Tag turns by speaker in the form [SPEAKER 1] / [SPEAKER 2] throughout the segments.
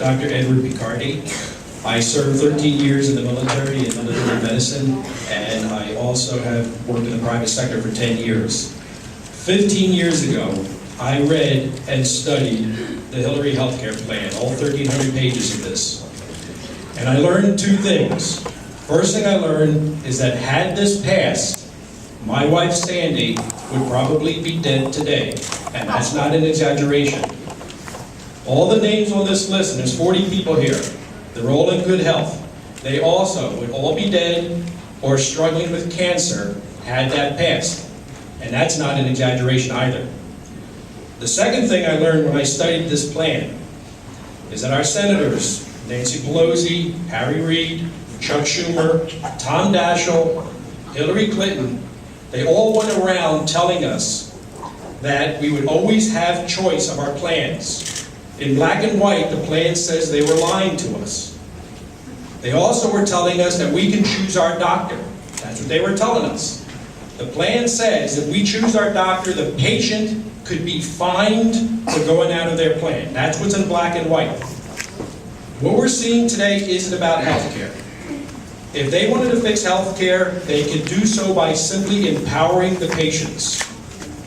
[SPEAKER 1] Dr. Edward Picardi. I served 13 years in the military in military medicine, and I also have worked in the private sector for 10 years. 15 years ago, I read and studied the Hillary healthcare plan, all 1,300 pages of this. And I learned two things. First thing I learned is that had this passed, my wife Sandy would probably be dead today, and that's not an exaggeration. All the names on this list, and there's 40 people here, they're all in good health. They also would all be dead or struggling with cancer had that passed. And that's not an exaggeration either. The second thing I learned when I studied this plan is that our senators, Nancy Pelosi, Harry Reid, Chuck Schumer, Tom Daschle, Hillary Clinton, they all went around telling us that we would always have choice of our plans. In black and white, the plan says they were lying to us. They also were telling us that we can choose our doctor. That's what they were telling us. The plan says if we choose our doctor, the patient could be fined for going out of their plan. That's what's in black and white. What we're seeing today isn't about health care. If they wanted to fix health care, they could do so by simply empowering the patients.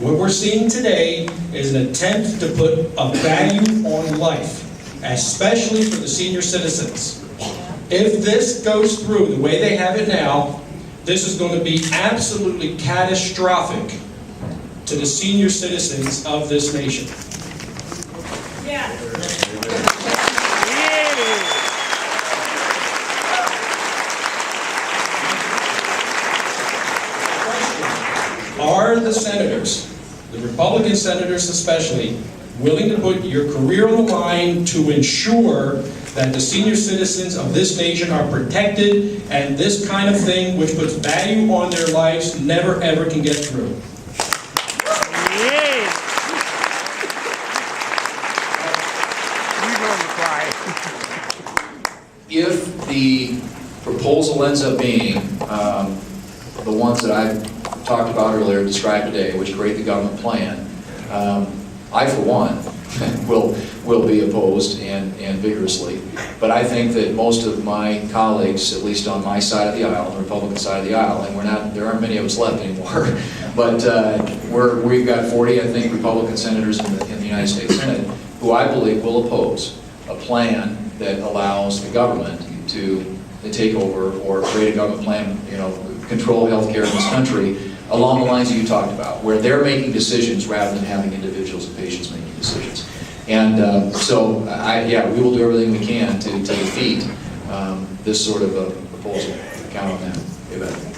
[SPEAKER 1] What we're seeing today is an attempt to put a value on life, especially for the senior citizens. If this goes through the way they have it now, this is going to be absolutely catastrophic to the senior citizens of this nation.
[SPEAKER 2] Yeah.
[SPEAKER 1] Are the senators, the Republican senators especially, willing to put your career on the line to ensure that the senior citizens of this nation are protected and this kind of thing, which puts value on their lives, never ever can get through?
[SPEAKER 3] If the proposal ends up being the ones that I talked about earlier, described today, which create the government plan, I, for one, will be opposed and vigorously. But I think that most of my colleagues, at least on my side of the aisle, the Republican side of the aisle, and there aren't many of us left anymore, but we've got 40, I think, Republican senators in the United States Senate who I believe will oppose a plan that allows the government to take over or create a government plan, control healthcare in this country along the lines that you talked about, where they're making decisions rather than having individuals and patients making decisions. And so, we will do everything we can to defeat this sort of a proposal. Count on that.